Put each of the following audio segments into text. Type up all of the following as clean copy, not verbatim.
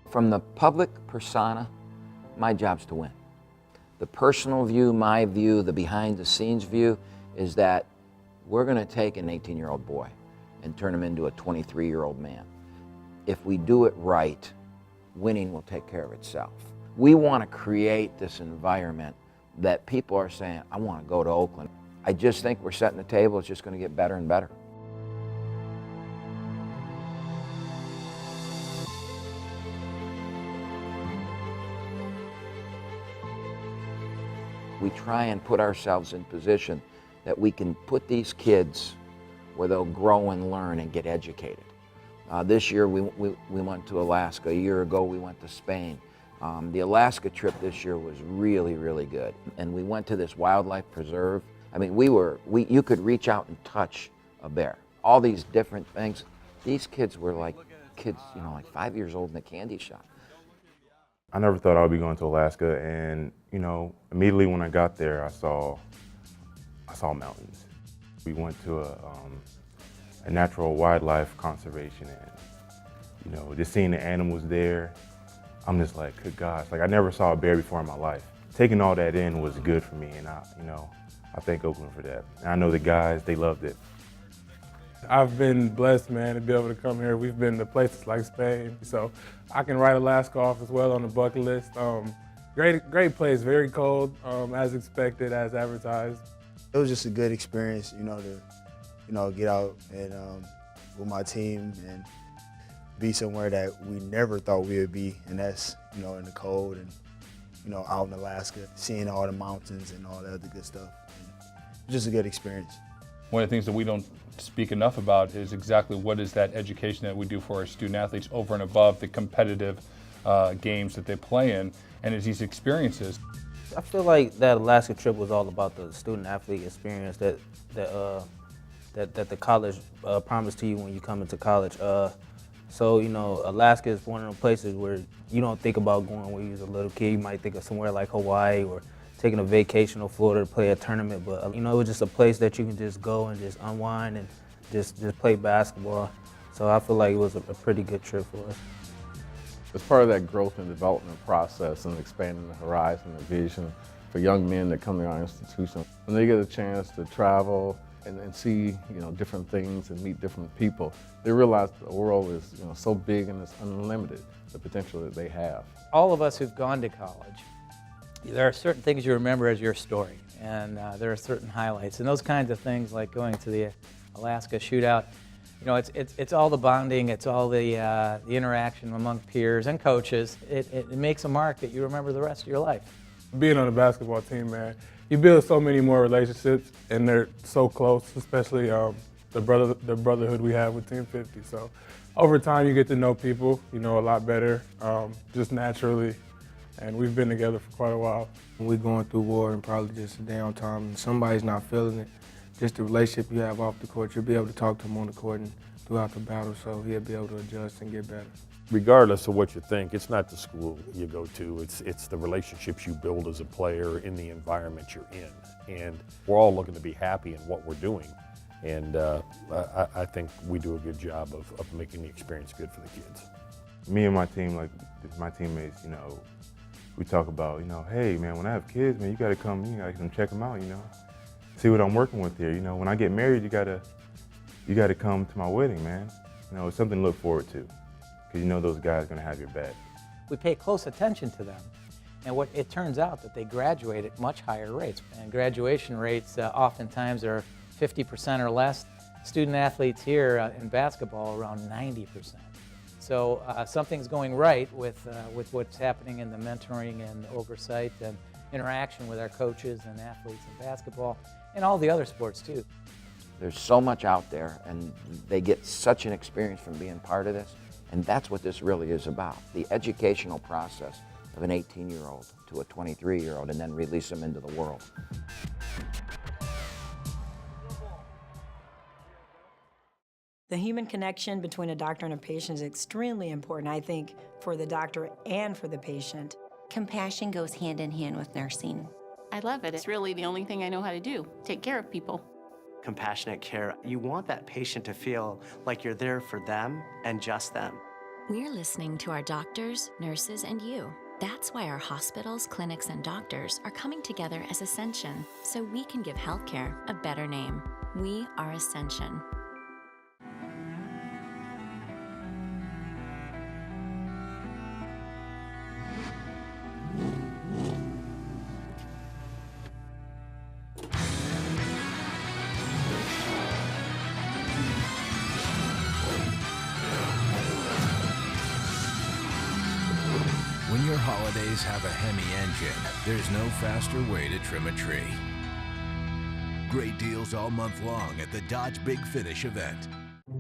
From the public persona, my job's to win. The personal view, my view, the behind-the-scenes view is that we're going to take an 18-year-old boy and turn him into a 23-year-old man. If we do it right, winning will take care of itself. We want to create this environment that people are saying, I want to go to Oakland. I just think we're setting the table. It's just going to get better and better. We try and put ourselves in position that we can put these kids where they'll grow and learn and get educated. This year we went to Alaska. A year ago we went to Spain. The Alaska trip this year was really, really good. And we went to this wildlife preserve. I mean, you could reach out and touch a bear. All these different things. These kids were like kids, you know, like 5 years old in a candy shop. I never thought I would be going to Alaska, and you know, immediately when I got there, I saw mountains. We went to a natural wildlife conservation, and you know, just seeing the animals there, I'm just like, good gosh, like I never saw a bear before in my life. Taking all that in was good for me, and I thank Oakland for that. And I know the guys, they loved it. I've been blessed, man, to be able to come here. We've been to places like Spain, so I can write Alaska off as well on the bucket list. Great place, very cold, as expected, as advertised. It was just a good experience, to get out and with my team and be somewhere that we never thought we would be, and that's, in the cold and, out in Alaska, seeing all the mountains and all that other good stuff. And just a good experience. One of the things that we don't speak enough about is exactly what is that education that we do for our student athletes over and above the competitive games that they play in, and it's these experiences. I feel like that Alaska trip was all about the student athlete experience that the college promised to you when you come into college. So, Alaska is one of the places where you don't think about going when you was a little kid. You might think of somewhere like Hawaii or taking a vacation to Florida to play a tournament, but it was just a place that you can just go and just unwind and just play basketball. So I feel like it was a pretty good trip for us. It's part of that growth and development process and expanding the horizon and vision for young men that come to our institution. When they get a chance to travel and see different things and meet different people, they realize the world is so big and it's unlimited, the potential that they have. All of us who've gone to college, there are certain things you remember as your story, and there are certain highlights. And those kinds of things, like going to the Alaska shootout, it's all the bonding, it's all the interaction among peers and coaches. It makes a mark that you remember the rest of your life. Being on a basketball team, man, you build so many more relationships, and they're so close, especially the brotherhood we have with Team 50. So over time, you get to know people, a lot better, just naturally. And we've been together for quite a while. We're going through war and probably just a downtime, and somebody's not feeling it. Just the relationship you have off the court, you'll be able to talk to him on the court and throughout the battle, so he'll be able to adjust and get better. Regardless of what you think, it's not the school you go to, it's the relationships you build as a player in the environment you're in. And we're all looking to be happy in what we're doing. And I think we do a good job of making the experience good for the kids. Me and my team, like my teammates, we talk about, hey man, when I have kids, man, you gotta come check them out, see what I'm working with here. When I get married, you gotta come to my wedding, man. It's something to look forward to, because those guys are gonna have your back. We pay close attention to them, and it turns out that they graduate at much higher rates. And graduation rates oftentimes are 50% or less. Student athletes here in basketball around 90%. So something's going right with what's happening in the mentoring and oversight and interaction with our coaches and athletes in basketball and all the other sports too. There's so much out there, and they get such an experience from being part of this, and that's what this really is about, the educational process of an 18-year-old to a 23-year-old and then release them into the world. The human connection between a doctor and a patient is extremely important, I think, for the doctor and for the patient. Compassion goes hand in hand with nursing. I love it. It's really the only thing I know how to do, take care of people. Compassionate care, you want that patient to feel like you're there for them and just them. We're listening to our doctors, nurses, and you. That's why our hospitals, clinics, and doctors are coming together as Ascension, so we can give healthcare a better name. We are Ascension. When your holidays have a Hemi engine, there's no faster way to trim a tree. Great deals all month long at the Dodge Big Finish event.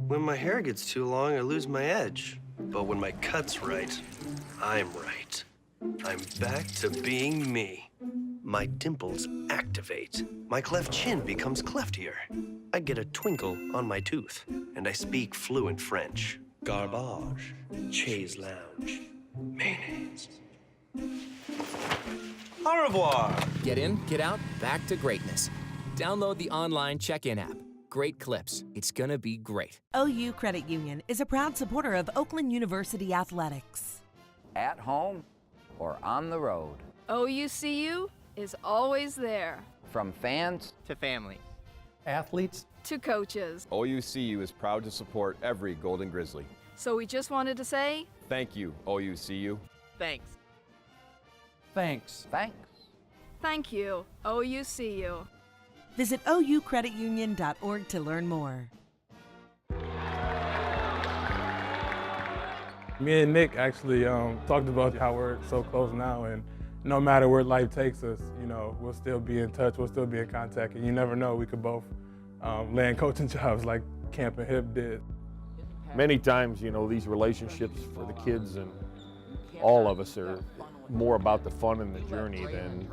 When my hair gets too long, I lose my edge. But when my cut's right, I'm right. I'm back to being me. My dimples activate. My cleft chin becomes cleftier. I get a twinkle on my tooth, and I speak fluent French. Garbage, chaise lounge, mayonnaise. Au revoir. Get in, get out, back to greatness. Download the online check-in app. Great clips. It's gonna be great. OU Credit Union is a proud supporter of Oakland University Athletics. At home or on the road. OUCU is always there. From fans to family. Athletes to coaches. OUCU is proud to support every Golden Grizzly. So we just wanted to say, thank you, OUCU. Thanks. Thanks. Thanks. Thank you, OUCU. Visit oucreditunion.org to learn more. Me and Nick actually talked about how we're so close now, and no matter where life takes us, you know, we'll still be in touch, we'll still be in contact, and you never know, we could both land coaching jobs like Camp and Hip did. Many times, you know, these relationships for the kids and all of us are more about the fun and the journey than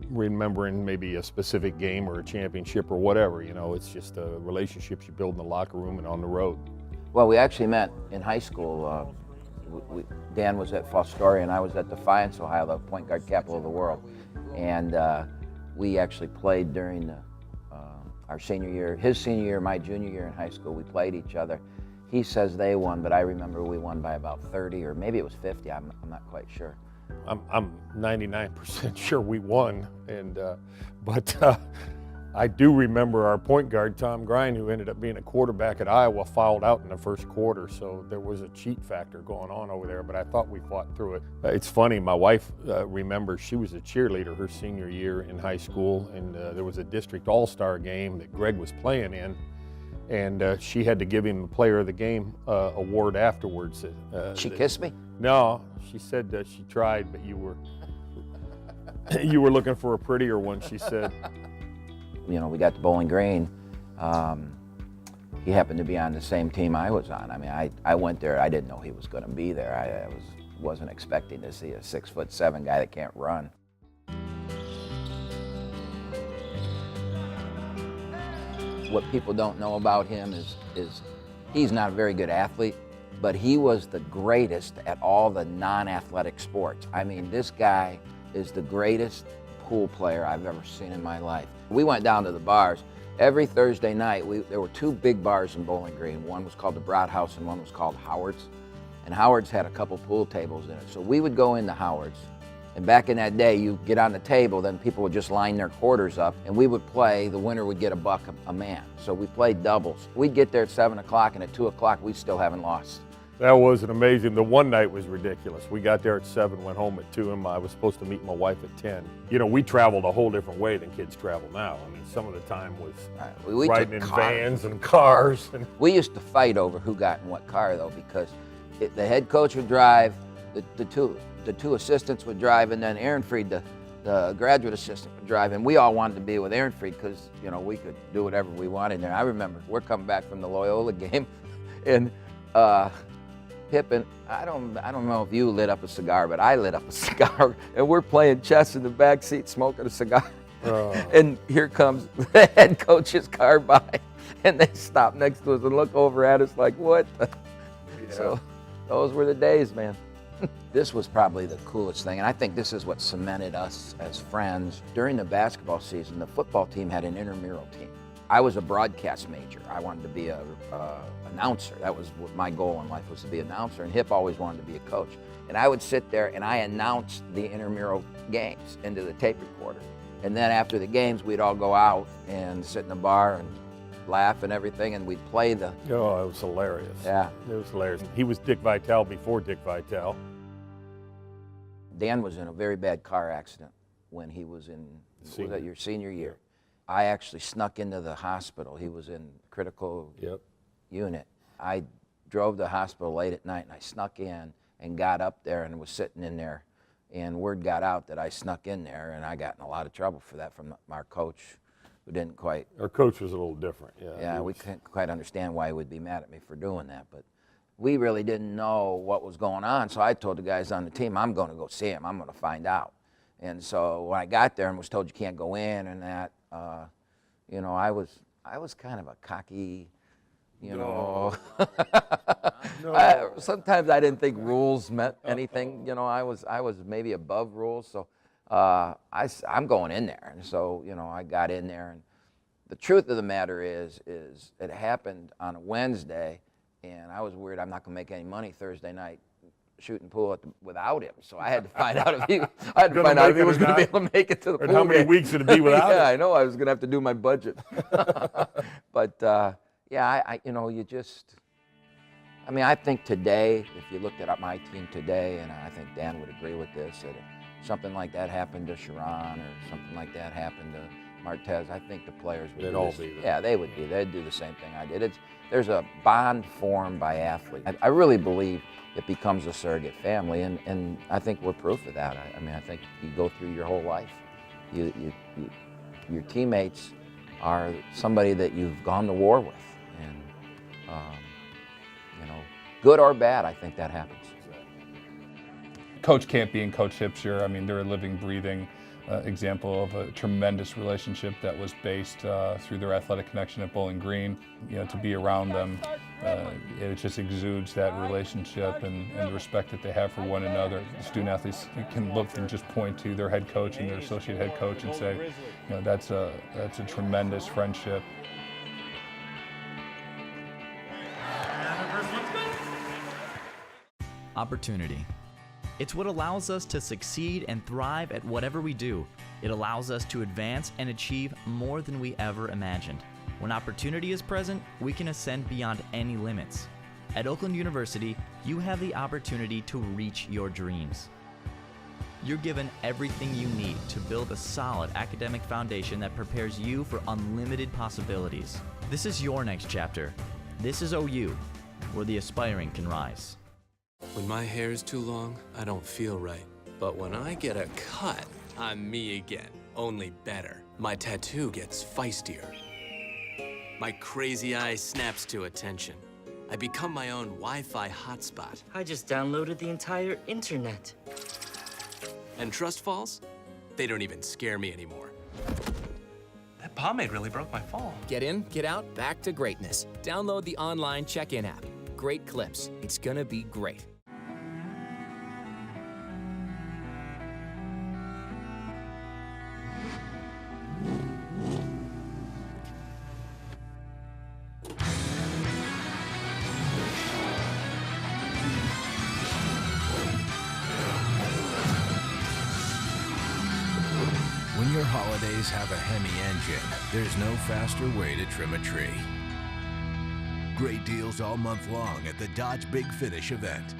remembering maybe a specific game or a championship or whatever. You know, it's just relationships you build in the locker room and on the road. Well, we actually met in high school. Dan was at Fostoria and I was at Defiance, Ohio, the point guard capital of the world. And we actually played during our senior year, his senior year, my junior year in high school. We played each other. He says they won, but I remember we won by about 30 or maybe it was 50. I'm not quite sure. I'm 99% sure we won, and but I do remember our point guard, Tom Grine, who ended up being a quarterback at Iowa, fouled out in the first quarter, so there was a cheat factor going on over there, but I thought we fought through it. It's funny, my wife remembers she was a cheerleader her senior year in high school, and there was a district all-star game that Greg was playing in, and she had to give him the player of the game award afterwards. She kissed me? No, she said she tried, but you were looking for a prettier one, she said. You know, we got to Bowling Green. He happened to be on the same team I was on. I mean, I went there, I didn't know he was going to be there. I wasn't expecting to see a 6'7" guy that can't run. What people don't know about him is he's not a very good athlete, but he was the greatest at all the non-athletic sports. I mean, this guy is the greatest pool player I've ever seen in my life. We went down to the bars. Every Thursday night, there were two big bars in Bowling Green. One was called the Broad House and one was called Howard's. And Howard's had a couple pool tables in it. So we would go into Howard's. And back in that day, you get on the table, then people would just line their quarters up and we would play. The winner would get $1 a man. So we played doubles. We'd get there at 7 o'clock and at 2 o'clock, we still haven't lost. That was amazing. The one night was ridiculous. We got there at 7, went home at 2, and I was supposed to meet my wife at 10. You know, we traveled a whole different way than kids travel now. I mean, some of the time was we riding in vans and cars. And we used to fight over who got in what car, though, because the head coach would drive, the two assistants would drive, and then Aaron Freed, the graduate assistant, would drive. And we all wanted to be with Aaron Freed because, you know, we could do whatever we wanted there. I remember we're coming back from the Loyola game, and Hip and I don't know if you lit up a cigar, but I lit up a cigar, and we're playing chess in the back seat, smoking a cigar. And here comes the head coach's car by, and they stop next to us and look over at us like, what? Yeah. So those were the days, man. This was probably the coolest thing, and I think this is what cemented us as friends. During the basketball season, the football team had an intramural team. I was a broadcast major. I wanted to be a announcer. That was what my goal in life, was to be an announcer, and Hip always wanted to be a coach. And I would sit there and I announced the intramural games into the tape recorder. And then after the games, we'd all go out and sit in a bar and laugh and everything, and we'd play the... Oh, it was hilarious. Yeah. It was hilarious. He was Dick Vitale before Dick Vitale. Dan was in a very bad car accident when he was in, was that your senior year? I actually snuck into the hospital. He was in critical unit. I drove to the hospital late at night, and I snuck in and got up there and was sitting in there, and word got out that I snuck in there, and I got in a lot of trouble for that from our coach, who didn't quite... Our coach was a little different, Yeah, we couldn't quite understand why he would be mad at me for doing that, but we really didn't know what was going on, so I told the guys on the team, I'm going to go see him. I'm going to find out. And so when I got there and was told you can't go in and that, you know, I was kind of a cocky, you know. Sometimes I didn't think rules meant anything. You know, I was maybe above rules, so I'm going in there. And so, you know, I got in there, and the truth of the matter is it happened on a Wednesday, and I was worried I'm not going to make any money Thursday night shooting pool without him. So I had to find out if he, was going to be able to make it to the pool. And how many weeks would it be without him? Yeah, I know. I was going to have to do my budget. But yeah, you know, you just, I mean, I think today, if you looked at my team today, and I think Dan would agree with this, that if something like that happened to Sharon or something like that happened to Martez, I think the players would They'd all be there. Yeah, they would be. They'd do the same thing I did. There's a bond formed by athletes. I really believe it becomes a surrogate family, and I think we're proof of that. I mean, I think you go through your whole life. Your teammates are somebody that you've gone to war with, and you know, good or bad, I think that happens. Coach Campy and Coach Hipsher, I mean, they're a living, breathing example of a tremendous relationship that was based through their athletic connection at Bowling Green. You know, to be around them, it just exudes that relationship and the respect that they have for one another. The student athletes can look and just point to their head coach and their associate head coach and say, you know, that's a tremendous friendship. Opportunity. It's what allows us to succeed and thrive at whatever we do. It allows us to advance and achieve more than we ever imagined. When opportunity is present, we can ascend beyond any limits. At Oakland University, you have the opportunity to reach your dreams. You're given everything you need to build a solid academic foundation that prepares you for unlimited possibilities. This is your next chapter. This is OU, where the aspiring can rise. When my hair is too long, I don't feel right. But when I get a cut, I'm me again, only better. My tattoo gets feistier. My crazy eye snaps to attention. I become my own Wi-Fi hotspot. I just downloaded the entire internet. And trust falls? They don't even scare me anymore. That pomade really broke my fall. Get in, get out, back to greatness. Download the online check-in app. Great clips. It's gonna be great. When your holidays have a Hemi engine, there's no faster way to trim a tree. Great deals all month long at the Dodge Big Finish event.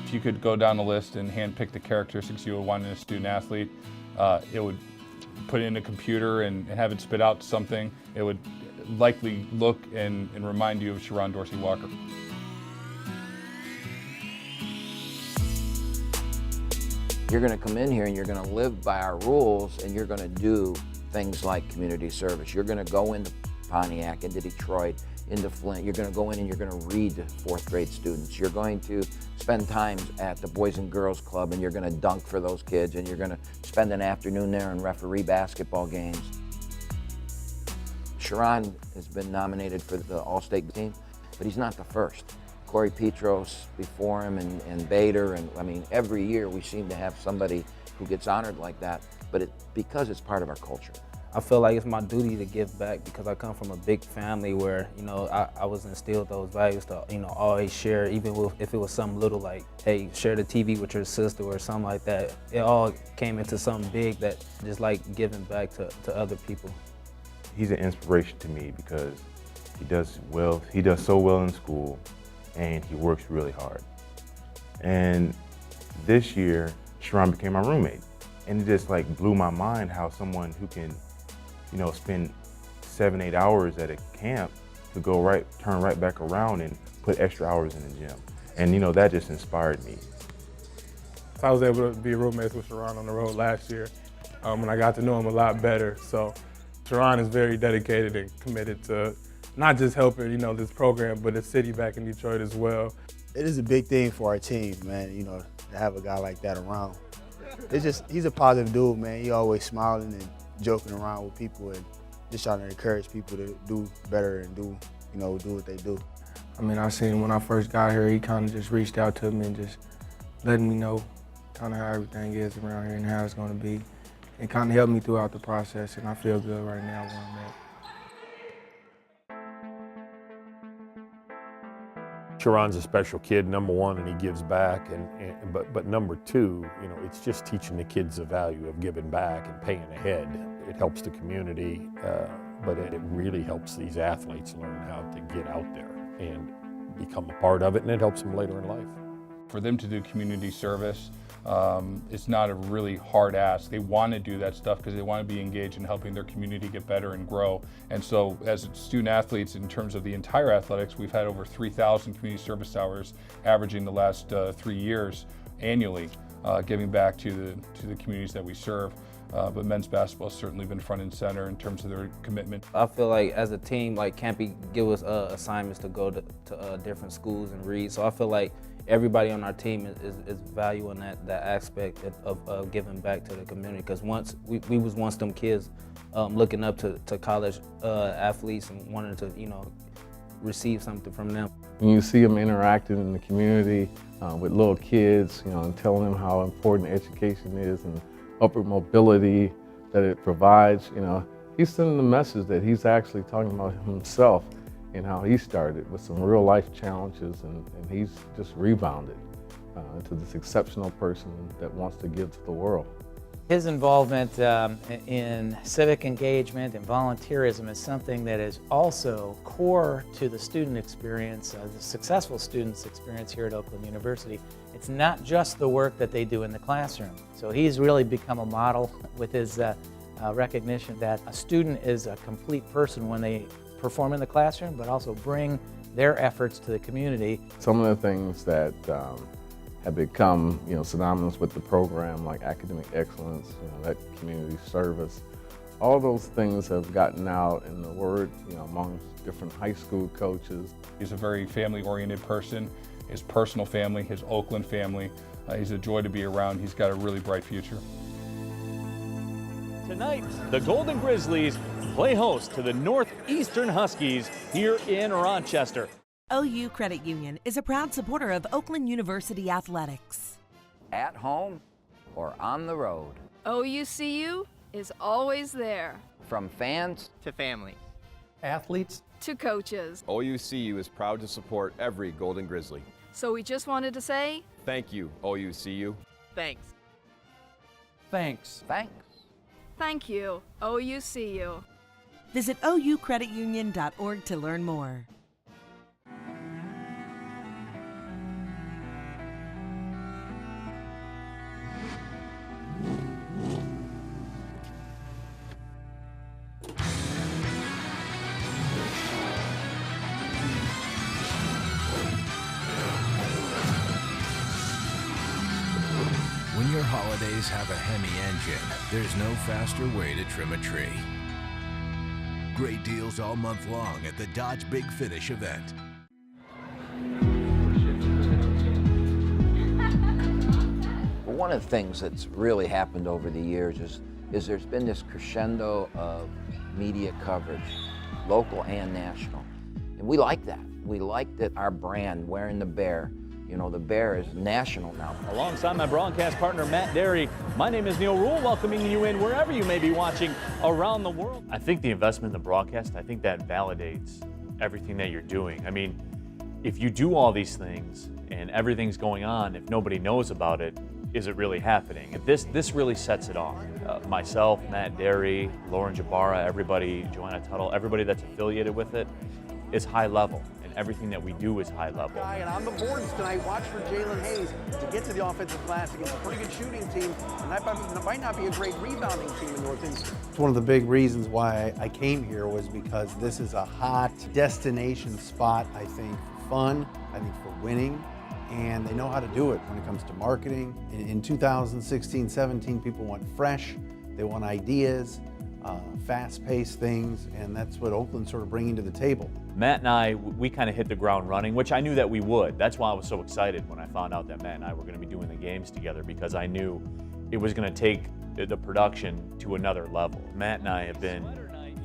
If you could go down the list and handpick the characteristics you would want in a student athlete, it would put it in a computer and have it spit out something. It would likely look and remind you of Sharon Dorsey Walker. You're going to come in here and you're going to live by our rules, and you're going to do things like community service. You're going to go into Pontiac, into Detroit, into Flint. You're going to go in and you're going to read to fourth grade students. You're going to spend time at the Boys and Girls Club, and you're going to dunk for those kids, and you're going to spend an afternoon there and referee basketball games. Sharon has been nominated for the All-State team, but he's not the first. Corey Petros before him, and Bader, and I mean, every year we seem to have somebody who gets honored like that. but because it's part of our culture. I feel like it's my duty to give back because I come from a big family where, you know, I was instilled those values to, you know, always share, even if it was something little like, hey, share the TV with your sister or something like that. It all came into something big that just like giving back to other people. He's an inspiration to me because he does so well in school and he works really hard. And this year, Sharon became my roommate. And it just like blew my mind how someone who can, you know, spend 7-8 hours at a camp to turn right back around and put extra hours in the gym. And you know, that just inspired me. I was able to be roommates with Sharon on the road last year, and I got to know him a lot better. So Sharon is very dedicated and committed to not just helping, you know, this program, but the city back in Detroit as well. It is a big thing for our team, man, you know, to have a guy like that around. He's a positive dude, man. He always smiling and joking around with people and just trying to encourage people to do better and do what they do. I mean, I seen when I first got here, he kind of just reached out to me and just letting me know kind of how everything is around here and how it's going to be. And kind of helped me throughout the process, and I feel good right now where I'm at. Sharon's a special kid, number one, and he gives back. But number two, you know, it's just teaching the kids the value of giving back and paying ahead. It helps the community, but it really helps these athletes learn how to get out there and become a part of it, and it helps them later in life. For them to do community service, it's not a really hard ask. They want to do that stuff because they want to be engaged in helping their community get better and grow. And so as student athletes, in terms of the entire athletics, we've had over 3,000 community service hours averaging the last 3 years annually, giving back to the communities that we serve. But men's basketball has certainly been front and center in terms of their commitment. I feel like as a team, like Campy give us assignments to go to different schools and read. So I feel like everybody on our team is valuing that aspect of giving back to the community. Because once we was once them kids looking up to college athletes and wanting to, you know, receive something from them. When you see them interacting in the community with little kids, you know, and telling them how important education is and upward mobility that it provides, you know, he's sending the message that he's actually talking about himself and how he started with some real life challenges, and he's just rebounded into this exceptional person that wants to give to the world. His involvement in civic engagement and volunteerism is something that is also core to the student experience, the successful students' experience here at Oakland University. It's not just the work that they do in the classroom. So he's really become a model with his recognition that a student is a complete person when they perform in the classroom, but also bring their efforts to the community. Some of the things that have become, you know, synonymous with the program, like academic excellence, you know, that community service, all those things have gotten out in the word, you know, among different high school coaches. He's a very family-oriented person. His personal family, his Oakland family. He's a joy to be around. He's got a really bright future. Tonight, the Golden Grizzlies play host to the Northeastern Huskies here in Rochester. OU Credit Union is a proud supporter of Oakland University Athletics. At home or on the road. OUCU is always there. From fans to family. Athletes to coaches. OUCU is proud to support every Golden Grizzly. So we just wanted to say, thank you, OUCU. Thanks. Thanks. Thanks. Thank you, OUCU. Visit oucreditunion.org to learn more. When your holidays have a Hemi engine, there's no faster way to trim a tree. Great deals all month long at the Dodge Big Finish event. Well, one of the things that's really happened over the years is there's been this crescendo of media coverage, local and national. And we like that. We like that our brand, Wearing the Bear, You know, the Bear is national now. Alongside my broadcast partner, Matt Derry, my name is Neil Rule, welcoming you in wherever you may be watching around the world. I think the investment in the broadcast, I think that validates everything that you're doing. I mean, if you do all these things and everything's going on, if nobody knows about it, is it really happening? And this really sets it off. Myself, Matt Derry, Lauren Jabara, everybody, Joanna Tuttle, everybody that's affiliated with it is high level. Everything that we do is high level. And on the boards tonight, watch for Jalen Hayes to get to the offensive glass against a pretty good shooting team, and that might not be a great rebounding team in Northeastern. It's one of the big reasons why I came here was because this is a hot destination spot, I think, for fun, I think for winning, and they know how to do it when it comes to marketing. In 2016-17, people want fresh, they want ideas, fast-paced things, and that's what Oakland's sort of bringing to the table. Matt and I, we kind of hit the ground running, which I knew that we would. That's why I was so excited when I found out that Matt and I were going to be doing the games together, because I knew it was going to take the production to another level. Matt and I have been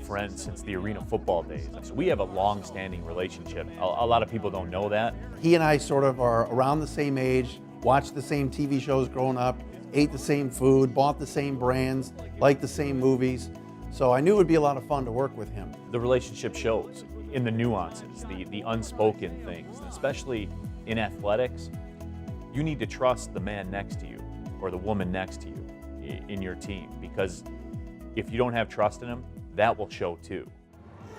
friends since the arena football days. So we have a long-standing relationship. A lot of people don't know that. He and I sort of are around the same age, watched the same TV shows growing up, ate the same food, bought the same brands, liked the same movies. So I knew it would be a lot of fun to work with him. The relationship shows in the nuances, the unspoken things, especially in athletics. You need to trust the man next to you or the woman next to you in your team, because if you don't have trust in them, that will show too.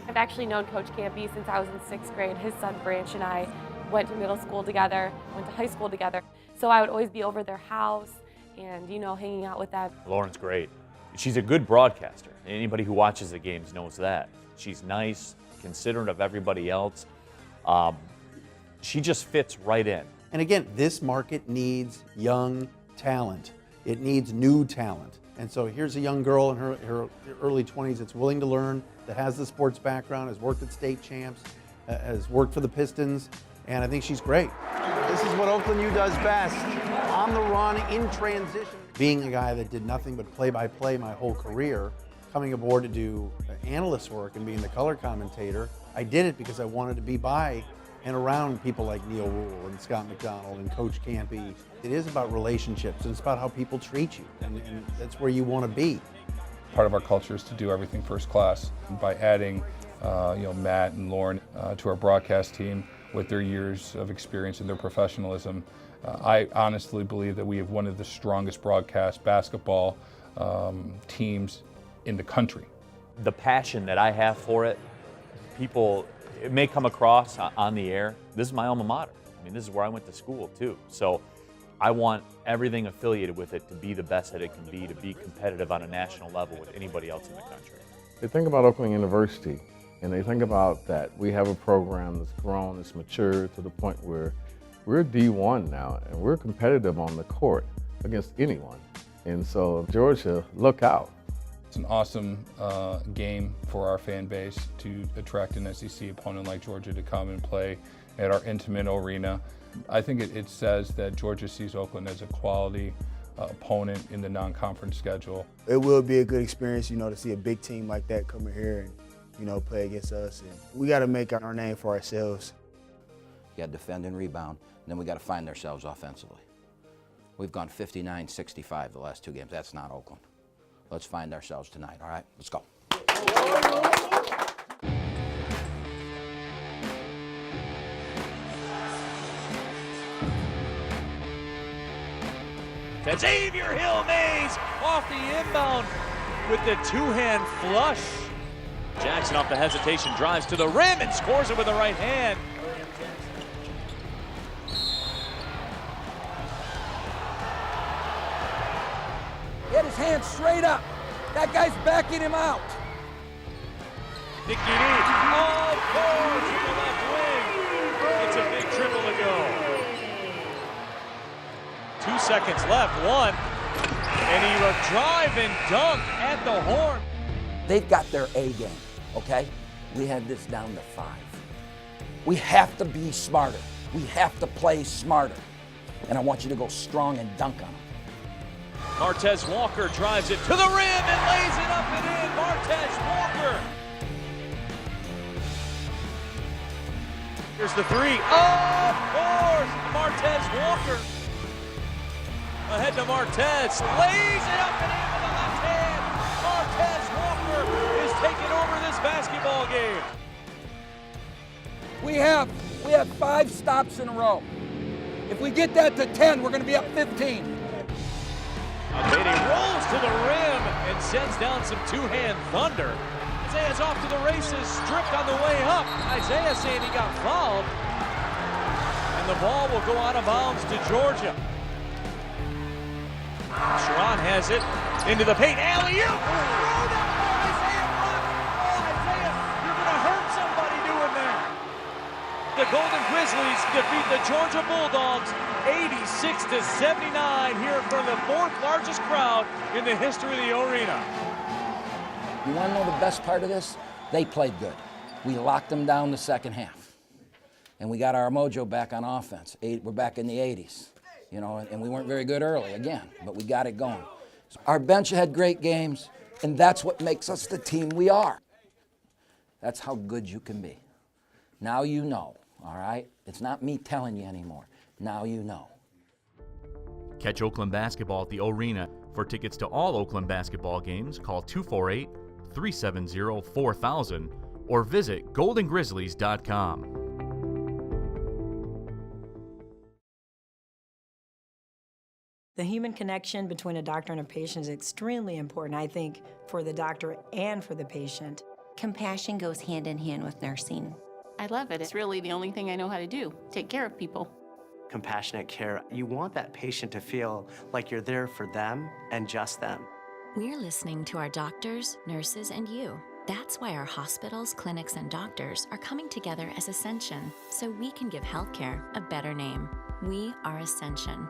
I've actually known Coach Campy since I was in 6th grade. His son Branch and I went to middle school together, went to high school together. So I would always be over their house and, you know, hanging out with them. Lauren's great. She's a good broadcaster. Anybody who watches the games knows that. She's nice, considerate of everybody else. She just fits right in. And again, this market needs young talent. It needs new talent. And so here's a young girl in her early 20s that's willing to learn, that has the sports background, has worked at state champs, has worked for the Pistons, and I think she's great. This is what Oakland U does best, on the run, in transition. Being a guy that did nothing but play-by-play my whole career, coming aboard to do analyst work and being the color commentator, I did it because I wanted to be by and around people like Neil Rule and Scott McDonald and Coach Campy. It is about relationships, and it's about how people treat you, and that's where you want to be. Part of our culture is to do everything first class. By adding Matt and Lauren to our broadcast team with their years of experience and their professionalism, I honestly believe that we have one of the strongest broadcast basketball teams in the country. The passion that I have for it, it may come across on the air. This is my alma mater. I mean, this is where I went to school too. So I want everything affiliated with it to be the best that it can be, to be competitive on a national level with anybody else in the country. They think about Oakland University, and they think about that we have a program that's grown, that's matured to the point where we're D1 now, and we're competitive on the court against anyone. And so, Georgia, look out. It's an awesome game for our fan base to attract an SEC opponent like Georgia to come and play at our intimate arena. I think it says that Georgia sees Oakland as a quality opponent in the non-conference schedule. It will be a good experience, to see a big team like that come in here and, play against us. And we got to make our name for ourselves. You got to defend and rebound, and then we got to find ourselves offensively. We've gone 59-65 the last 2 games. That's not Oakland. Let's find ourselves tonight, all right? Let's go. Xavier Hill-Mays off the inbound with the two-hand flush. Jackson off the hesitation, drives to the rim and scores it with the right hand. Get his hands straight up. That guy's backing him out. Nicky D, all fours in the left wing. It's a big triple to go. 2 seconds left, 1. And he will drive and dunk at the horn. They've got their A game, okay? We had this down to 5. We have to be smarter. We have to play smarter. And I want you to go strong and dunk on them. Martez Walker drives it to the rim and lays it up and in. Martez Walker. Here's the three. Oh, of course, Martez Walker. Ahead to Martez, lays it up and in with the left hand. Martez Walker is taking over this basketball game. We have 5 stops in a row. If we get that to 10, we're going to be up 15. Abedi rolls to the rim and sends down some two-hand thunder. Isaiah's off to the races, stripped on the way up. Isaiah saying he got fouled. And the ball will go out of bounds to Georgia. Sharon has it into the paint. Alley-oop! Throw that ball, Isaiah blocked. Oh, Isaiah, you're going to hurt somebody doing that. The Golden Grizzlies defeat the Georgia Bulldogs 86-79 here in front of the 4th largest crowd in the history of the arena. You want to know the best part of this? They played good. We locked them down the second half. And we got our mojo back on offense. We're back in the 80s. You know, and we weren't very good early, again, but we got it going. Our bench had great games, and that's what makes us the team we are. That's how good you can be. Now you know, all right? It's not me telling you anymore. Now you know. Catch Oakland basketball at the Arena. For tickets to all Oakland basketball games, call 248-370-4000 or visit goldengrizzlies.com. The human connection between a doctor and a patient is extremely important, I think, for the doctor and for the patient. Compassion goes hand in hand with nursing. I love it. It's really the only thing I know how to do, take care of people. Compassionate care, you want that patient to feel like you're there for them and just them. We're listening to our doctors, nurses, and you. That's why our hospitals, clinics, and doctors are coming together as Ascension, so we can give healthcare a better name. We are Ascension.